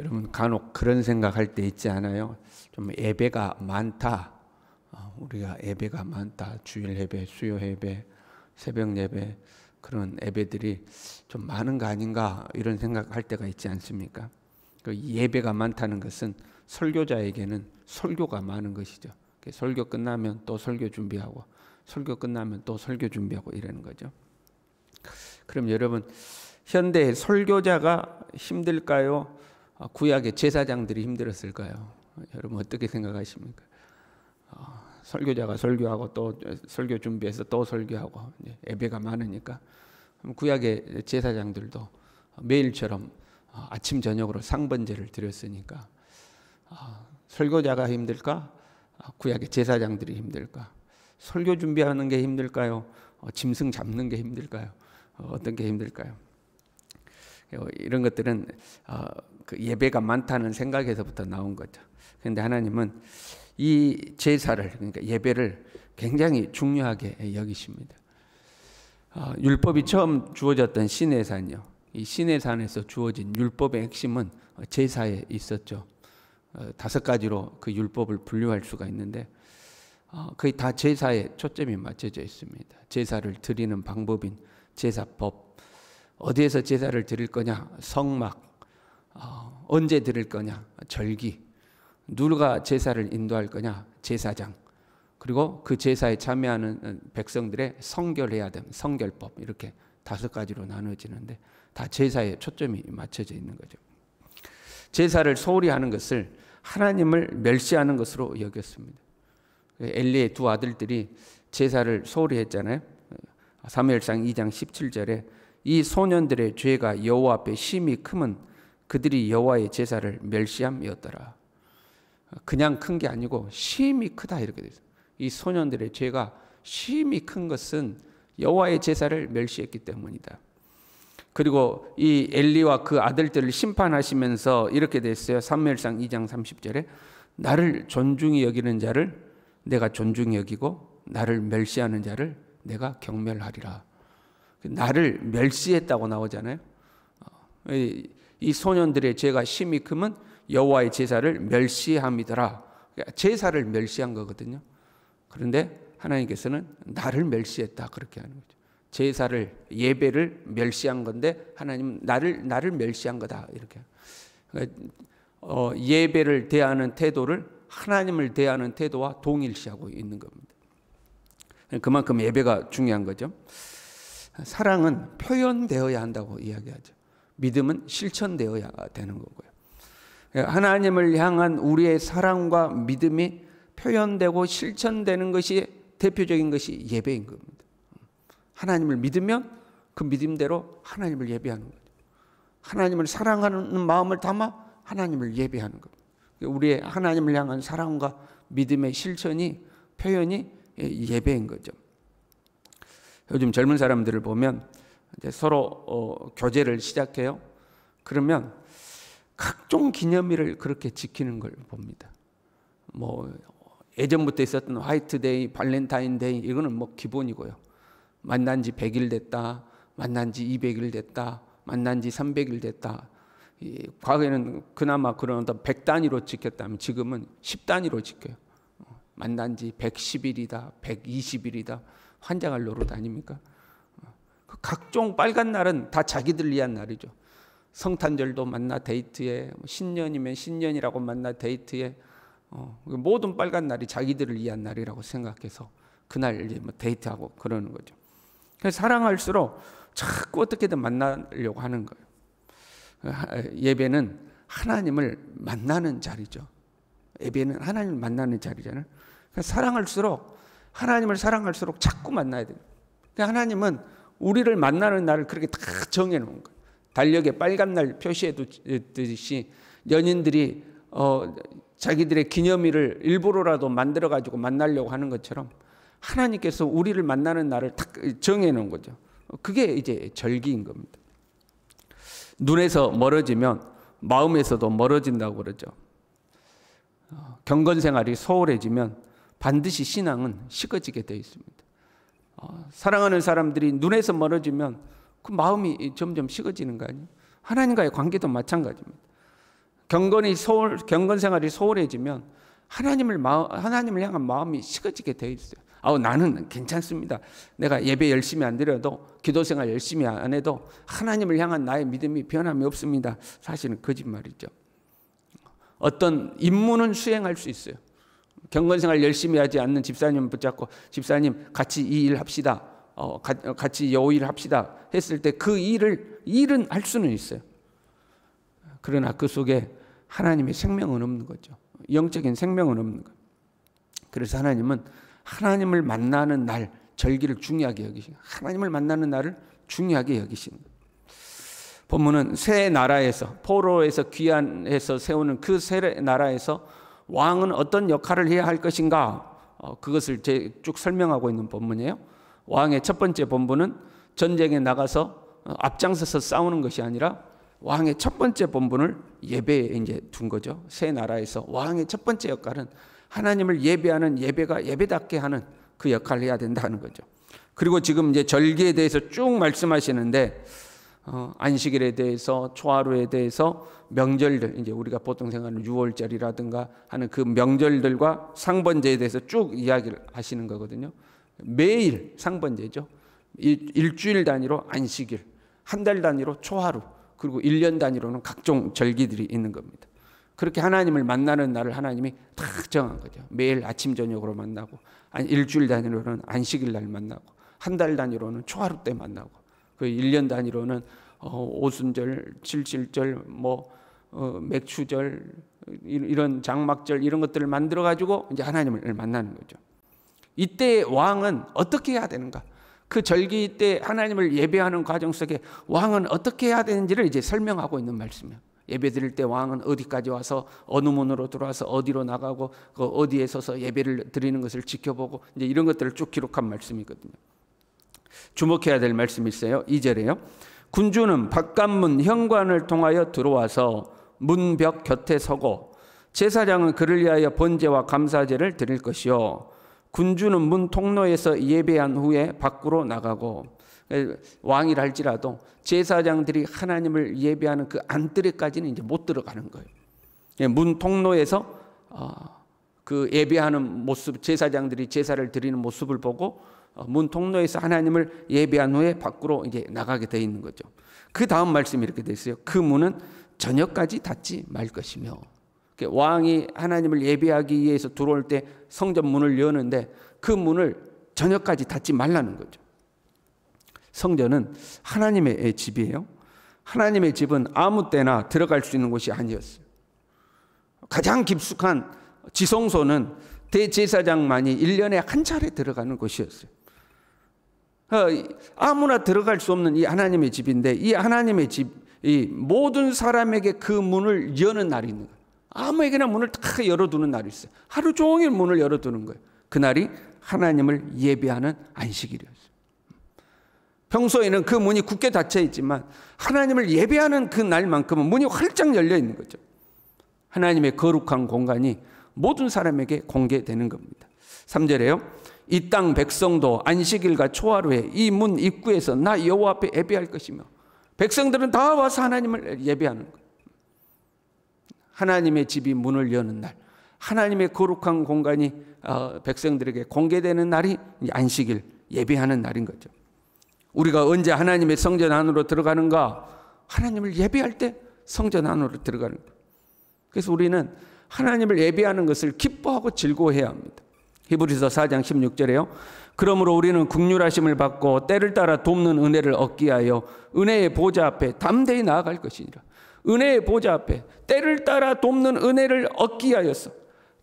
여러분 간혹 그런 생각할 때 있지 않아요? 좀 예배가 많다. 우리가 예배가 많다. 주일 예배, 수요 예배, 새벽 예배 그런 예배들이 좀 많은 거 아닌가 이런 생각할 때가 있지 않습니까? 그 예배가 많다는 것은 설교자에게는 설교가 많은 것이죠. 설교 끝나면 또 설교 준비하고 설교 끝나면 또 설교 준비하고 이러는 거죠. 그럼 여러분 현대의 설교자가 힘들까요? 구약의 제사장들이 힘들었을까요? 여러분 어떻게 생각하십니까? 설교자가 설교하고 또 설교 준비해서 또 설교하고 예배가 많으니까 구약의 제사장들도 매일처럼 아침 저녁으로 상번제를 드렸으니까 설교자가 힘들까? 구약의 제사장들이 힘들까? 설교 준비하는 게 힘들까요? 짐승 잡는 게 힘들까요? 어떤 게 힘들까요? 이런 것들은 그 예배가 많다는 생각에서부터 나온 거죠. 그런데 하나님은 이 제사를, 그러니까 예배를 굉장히 중요하게 여기십니다. 율법이 처음 주어졌던 시내산이요. 이 시내산에서 주어진 율법의 핵심은 제사에 있었죠. 5가지로 그 율법을 분류할 수가 있는데 거의 다 제사에 초점이 맞춰져 있습니다. 제사를 드리는 방법인 제사법, 어디에서 제사를 드릴 거냐, 성막, 언제 드릴 거냐, 절기, 누가 제사를 인도할 거냐, 제사장, 그리고 그 제사에 참여하는 백성들의 성결해야 됨, 성결법, 이렇게 5가지로 나눠지는데 다 제사에 초점이 맞춰져 있는 거죠. 제사를 소홀히 하는 것을 하나님을 멸시하는 것으로 여겼습니다. 엘리의 2 아들들이 제사를 소홀히 했잖아요. 사무엘상 2장 17절에 이 소년들의 죄가 여호와 앞에 심히 크면 그들이 여호와의 제사를 멸시함이었더라. 그냥 큰 게 아니고 심히 크다 이렇게 되어 있어요. 이 소년들의 죄가 심히 큰 것은 여호와의 제사를 멸시했기 때문이다. 그리고 이 엘리와 그 아들들을 심판하시면서 이렇게 됐어요. 사무엘상 2장 30절에 나를 존중히 여기는 자를 내가 존중히 여기고 나를 멸시하는 자를 내가 경멸하리라. 나를 멸시했다고 나오잖아요. 이 소년들의 죄가 심히 크면 여호와의 제사를 멸시함이더라. 제사를 멸시한 거거든요. 그런데 하나님께서는 나를 멸시했다 그렇게 하는 거죠. 제사를, 예배를 멸시한 건데 하나님은 나를 멸시한 거다 이렇게. 그러니까 예배를 대하는 태도를 하나님을 대하는 태도와 동일시하고 있는 겁니다. 그만큼 예배가 중요한 거죠. 사랑은 표현되어야 한다고 이야기하죠. 믿음은 실천되어야 되는 거고요. 하나님을 향한 우리의 사랑과 믿음이 표현되고 실천되는 것이 대표적인 것이 예배인 겁니다. 하나님을 믿으면 그 믿음대로 하나님을 예배하는 거죠. 하나님을 사랑하는 마음을 담아 하나님을 예배하는 겁니다. 우리의 하나님을 향한 사랑과 믿음의 실천이, 표현이 예배인 거죠. 요즘 젊은 사람들을 보면 이제 서로 교제를 시작해요. 그러면 각종 기념일을 그렇게 지키는 걸 봅니다. 뭐 예전부터 있었던 화이트데이, 발렌타인데이 이거는 뭐 기본이고요. 만난 지 100일 됐다, 만난 지 200일 됐다, 만난 지 300일 됐다. 과거에는 그나마 그러다 100단위로 지켰다면 지금은 10단위로 지켜요. 만난 지 110일이다, 120일이다. 환장할 노릇 아닙니까? 각종 빨간 날은 다 자기들 위한 날이죠. 성탄절도 만나 데이트에, 신년이면 신년이라고 만나 데이트에, 모든 빨간 날이 자기들을 위한 날이라고 생각해서 그날 이제 뭐 데이트하고 그러는 거죠. 그래서 사랑할수록 자꾸 어떻게든 만나려고 하는 거예요. 예배는 하나님을 만나는 자리죠. 예배는 하나님을 만나는 자리잖아요. 그래서 하나님을 사랑할수록 자꾸 만나야 돼요. 그러니까 하나님은 우리를 만나는 날을 그렇게 다 정해놓은 거예요. 달력에 빨간 날 표시해 두듯이 연인들이 자기들의 기념일을 일부러라도 만들어가지고 만나려고 하는 것처럼 하나님께서 우리를 만나는 날을 딱 정해놓은 거죠. 그게 이제 절기인 겁니다. 눈에서 멀어지면 마음에서도 멀어진다고 그러죠. 경건생활이 소홀해지면 반드시 신앙은 식어지게 되어 있습니다. 사랑하는 사람들이 눈에서 멀어지면 그 마음이 점점 식어지는 거 아니에요? 하나님과의 관계도 마찬가지입니다. 경건 생활이 소홀해지면 하나님을 향한 마음이 식어지게 돼 있어요. 나는 괜찮습니다. 내가 예배 열심히 안 드려도, 기도 생활 열심히 안 해도 하나님을 향한 나의 믿음이 변함이 없습니다. 사실은 거짓말이죠. 어떤 임무는 수행할 수 있어요. 경건생활 열심히 하지 않는 집사님 붙잡고, 집사님 같이 이 일 합시다, 같이 요 일 합시다 했을 때 그 일은 할 수는 있어요. 그러나 그 속에 하나님의 생명은 없는 거죠. 영적인 생명은 없는 거예요. 그래서 하나님은 하나님을 만나는 날, 절기를 중요하게 여기시는, 하나님을 만나는 날을 중요하게 여기시는 거예요. 본문은 새 나라에서, 포로에서 귀환해서 세우는 그 새 나라에서 왕은 어떤 역할을 해야 할 것인가, 그것을 쭉 설명하고 있는 본문이에요. 왕의 첫 번째 본분은 전쟁에 나가서 앞장서서 싸우는 것이 아니라 왕의 첫 번째 본분을 예배에 이제 둔 거죠. 새 나라에서 왕의 첫 번째 역할은 하나님을 예배하는, 예배가 예배답게 하는 그 역할을 해야 된다는 거죠. 그리고 지금 이제 절기에 대해서 쭉 말씀하시는데, 안식일에 대해서, 초하루에 대해서, 명절들, 이제 우리가 보통 생각하는 유월절이라든가 하는 그 명절들과 상번제에 대해서 쭉 이야기를 하시는 거거든요. 매일 상번제죠. 일주일 단위로 안식일, 한 달 단위로 초하루, 그리고 1년 단위로는 각종 절기들이 있는 겁니다. 그렇게 하나님을 만나는 날을 하나님이 다 정한 거죠. 매일 아침 저녁으로 만나고, 일주일 단위로는 안식일 날 만나고, 한 달 단위로는 초하루 때 만나고, 그 1년 단위로는 오순절, 칠칠절, 맥추절, 이런 장막절, 이런 것들을 만들어 가지고 이제 하나님을 만나는 거죠. 이때 왕은 어떻게 해야 되는가? 그 절기 때 하나님을 예배하는 과정 속에 왕은 어떻게 해야 되는지를 이제 설명하고 있는 말씀이에요. 예배 드릴 때 왕은 어디까지 와서 어느 문으로 들어와서 어디로 나가고, 그 어디에 서서 예배를 드리는 것을 지켜보고, 이제 이런 것들을 쭉 기록한 말씀이거든요. 주목해야 될 말씀이 있어요. 2절에요. 군주는 바깥문 현관을 통하여 들어와서 문벽 곁에 서고, 제사장은 그를 위하여 번제와 감사제를 드릴 것이요, 군주는 문 통로에서 예배한 후에 밖으로 나가고, 왕이라 할지라도 제사장들이 하나님을 예배하는 그 안뜰에까지는 이제 못 들어가는 거예요. 문 통로에서 그 예배하는 모습, 제사장들이 제사를 드리는 모습을 보고 문 통로에서 하나님을 예배한 후에 밖으로 이제 나가게 돼 있는 거죠. 그 다음 말씀이 이렇게 돼 있어요. 그 문은 저녁까지 닫지 말 것이며, 왕이 하나님을 예배하기 위해서 들어올 때 성전 문을 여는데 그 문을 저녁까지 닫지 말라는 거죠. 성전은 하나님의 집이에요. 하나님의 집은 아무 때나 들어갈 수 있는 곳이 아니었어요. 가장 깊숙한 지성소는 대제사장만이 1년에 한 차례 들어가는 곳이었어요. 아무나 들어갈 수 없는 이 하나님의 집인데, 이 하나님의 집이 모든 사람에게 그 문을 여는 날이 있는 거예요. 아무에게나 문을 다 열어두는 날이 있어요. 하루 종일 문을 열어두는 거예요. 그날이 하나님을 예배하는 안식일이었어요. 평소에는 그 문이 굳게 닫혀 있지만 하나님을 예배하는 그 날만큼은 문이 활짝 열려 있는 거죠. 하나님의 거룩한 공간이 모든 사람에게 공개되는 겁니다. 3절에요. 이 땅 백성도 안식일과 초하루에 이 문 입구에서 나 여호와 앞에 예배할 것이며, 백성들은 다 와서 하나님을 예배하는 거예요. 하나님의 집이 문을 여는 날, 하나님의 거룩한 공간이 백성들에게 공개되는 날이 안식일, 예배하는 날인 거죠. 우리가 언제 하나님의 성전 안으로 들어가는가? 하나님을 예배할 때 성전 안으로 들어가는 거예요. 그래서 우리는 하나님을 예배하는 것을 기뻐하고 즐거워해야 합니다. 히브리서 4장 16절에요. 그러므로 우리는 긍휼하심을 받고 때를 따라 돕는 은혜를 얻기 위하여 은혜의 보좌 앞에 담대히 나아갈 것이니라. 은혜의 보좌 앞에 때를 따라 돕는 은혜를 얻기 위하여서,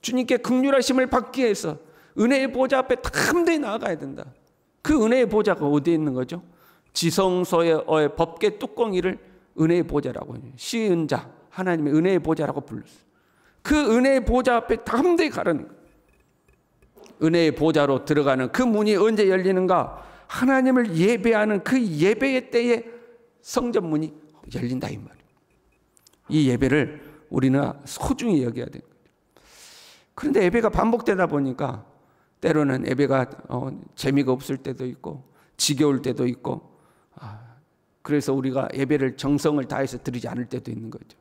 주님께 긍휼하심을 받기 위해서 은혜의 보좌 앞에 담대히 나아가야 된다. 그 은혜의 보좌가 어디에 있는 거죠? 지성소의 법궤 뚜껑이를 은혜의 보좌라고 해요. 시은 자, 하나님의 은혜의 보좌라고 불렀어요. 그 은혜의 보좌 앞에 담대히 가라는 거예요. 은혜의 보좌로 들어가는 그 문이 언제 열리는가? 하나님을 예배하는 그 예배의 때에 성전 문이 열린다 이 말이에요. 이 예배를 우리는 소중히 여겨야 됩니다. 그런데 예배가 반복되다 보니까 때로는 예배가 재미가 없을 때도 있고 지겨울 때도 있고, 그래서 우리가 예배를 정성을 다해서 드리지 않을 때도 있는 거죠.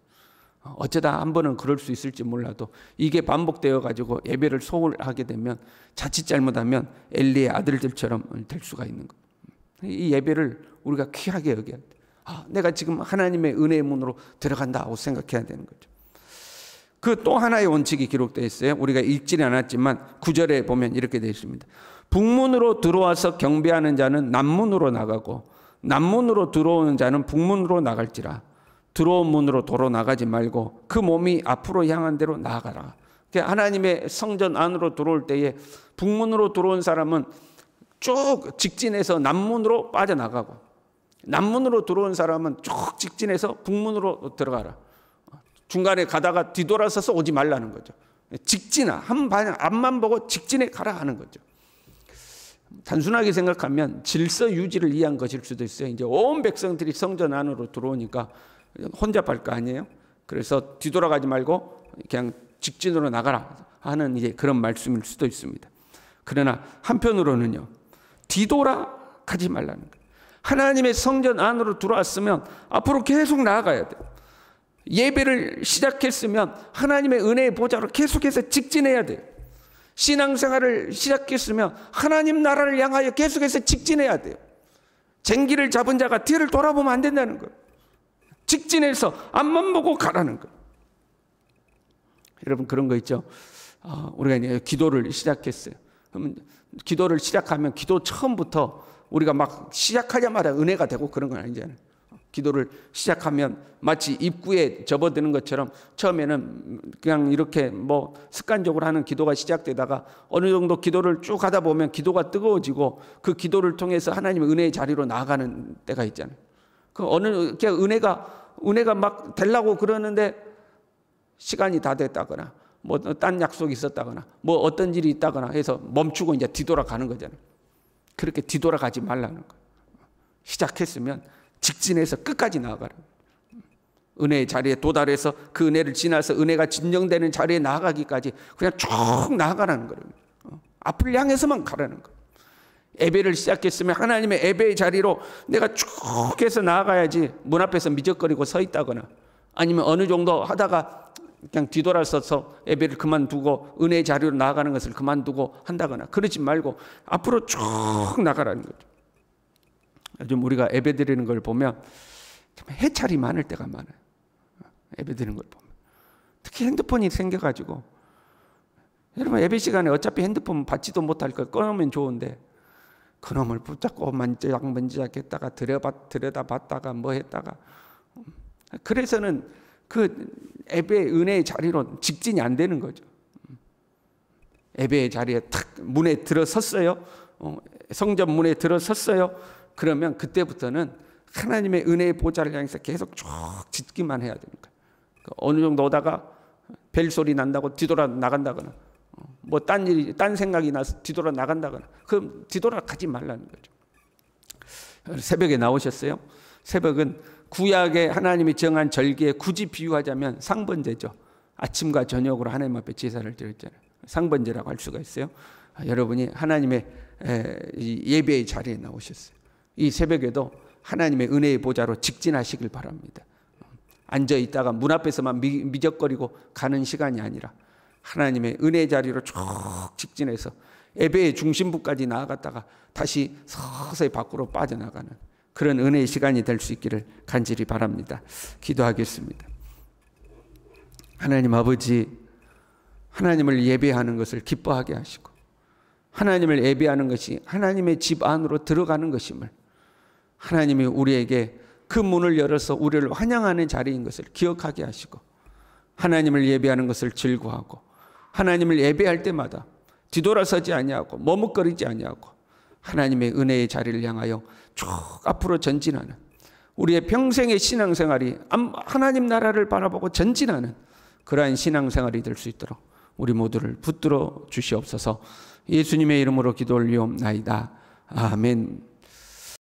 어쩌다 한 번은 그럴 수 있을지 몰라도 이게 반복되어 가지고 예배를 소홀하게 되면 자칫 잘못하면 엘리의 아들들처럼 될 수가 있는 거예요. 이 예배를 우리가 귀하게 여겨야 돼. 내가 지금 하나님의 은혜의 문으로 들어간다 하고 생각해야 되는 거죠. 그 또 하나의 원칙이 기록되어 있어요. 우리가 읽지는 않았지만 9절에 보면 이렇게 되어 있습니다. 북문으로 들어와서 경배하는 자는 남문으로 나가고 남문으로 들어오는 자는 북문으로 나갈지라. 들어온 문으로 도로 나가지 말고 그 몸이 앞으로 향한 대로 나아가라. 하나님의 성전 안으로 들어올 때에 북문으로 들어온 사람은 쭉 직진해서 남문으로 빠져나가고, 남문으로 들어온 사람은 쭉 직진해서 북문으로 들어가라. 중간에 가다가 뒤돌아서서 오지 말라는 거죠. 직진하, 한 방향 앞만 보고 직진해 가라 하는 거죠. 단순하게 생각하면 질서 유지를 위한 것일 수도 있어요. 이제 온 백성들이 성전 안으로 들어오니까 혼잡할 거 아니에요. 그래서 뒤돌아가지 말고 그냥 직진으로 나가라 하는 이제 그런 말씀일 수도 있습니다. 그러나 한편으로는요, 뒤돌아가지 말라는 거예요. 하나님의 성전 안으로 들어왔으면 앞으로 계속 나아가야 돼요. 예배를 시작했으면 하나님의 은혜의 보좌로 계속해서 직진해야 돼요. 신앙생활을 시작했으면 하나님 나라를 향하여 계속해서 직진해야 돼요. 쟁기를 잡은 자가 뒤를 돌아보면 안 된다는 거예요. 직진해서 앞만 보고 가라는 거예요. 여러분, 그런 거 있죠. 우리가 이제 기도를 시작했어요. 그러면 기도를 시작하면 기도 처음부터 우리가 막 시작하자마자 은혜가 되고 그런 건 아니잖아요. 기도를 시작하면 마치 입구에 접어드는 것처럼 처음에는 그냥 이렇게 뭐 습관적으로 하는 기도가 시작되다가 어느 정도 기도를 쭉 하다 보면 기도가 뜨거워지고 그 기도를 통해서 하나님의 은혜의 자리로 나아가는 때가 있잖아요. 그 어느 은혜가 막 되려고 그러는데 시간이 다 됐다거나 뭐 딴 약속이 있었다거나 뭐 어떤 일이 있다거나 해서 멈추고 이제 뒤돌아가는 거잖아요. 그렇게 뒤돌아가지 말라는 거예요. 시작했으면 직진해서 끝까지 나아가라. 은혜의 자리에 도달해서 그 은혜를 지나서 은혜가 진정되는 자리에 나아가기까지 그냥 쭉 나아가라는 거예요. 앞을 향해서만 가라는 거예요. 예배를 시작했으면 하나님의 예배의 자리로 내가 쭉 해서 나아가야지 문 앞에서 미적거리고 서 있다거나 아니면 어느 정도 하다가 그냥 뒤돌아서서 예배를 그만두고 은혜의 자리로 나아가는 것을 그만두고 한다거나 그러지 말고 앞으로 쭉 나가라는 거죠. 요즘 우리가 예배 드리는 걸 보면 참 해찰이 많을 때가 많아요. 예배 드리는 걸 보면. 특히 핸드폰이 생겨가지고 여러분 예배 시간에 어차피 핸드폰 받지도 못할 걸 꺼놓으면 좋은데 그놈을 붙잡고 만지작했다가 들여다봤다가 뭐 했다가 그래서는 그 예배의 은혜의 자리로 직진이 안 되는 거죠. 예배의 자리에 탁 문에 들어섰어요. 성전 문에 들어섰어요. 그러면 그때부터는 하나님의 은혜의 보좌를 향해서 계속 쭉 짓기만 해야 되는 거예요. 어느 정도 오다가 벨 소리 난다고 뒤돌아 나간다거나 뭐 딴 생각이 나서 뒤돌아 나간다거나 그럼 뒤돌아가지 말라는 거죠. 새벽에 나오셨어요? 새벽은 구약에 하나님이 정한 절기에 굳이 비유하자면 상번제죠. 아침과 저녁으로 하나님 앞에 제사를 드렸잖아요. 상번제라고 할 수가 있어요. 여러분이 하나님의 예배의 자리에 나오셨어요. 이 새벽에도 하나님의 은혜의 보좌로 직진하시길 바랍니다. 앉아 있다가 문 앞에서만 미적거리고 가는 시간이 아니라 하나님의 은혜의 자리로 쭉 직진해서 예배의 중심부까지 나아갔다가 다시 서서히 밖으로 빠져나가는 그런 은혜의 시간이 될 수 있기를 간절히 바랍니다. 기도하겠습니다. 하나님 아버지, 하나님을 예배하는 것을 기뻐하게 하시고 하나님을 예배하는 것이 하나님의 집 안으로 들어가는 것임을 하나님이 우리에게 그 문을 열어서 우리를 환영하는 자리인 것을 기억하게 하시고 하나님을 예배하는 것을 즐거워하고 하나님을 예배할 때마다 뒤돌아서지 아니하고 머뭇거리지 아니하고 하나님의 은혜의 자리를 향하여 쭉 앞으로 전진하는 우리의 평생의 신앙생활이 하나님 나라를 바라보고 전진하는 그러한 신앙생활이 될 수 있도록 우리 모두를 붙들어 주시옵소서. 예수님의 이름으로 기도 올리옵나이다. 아멘.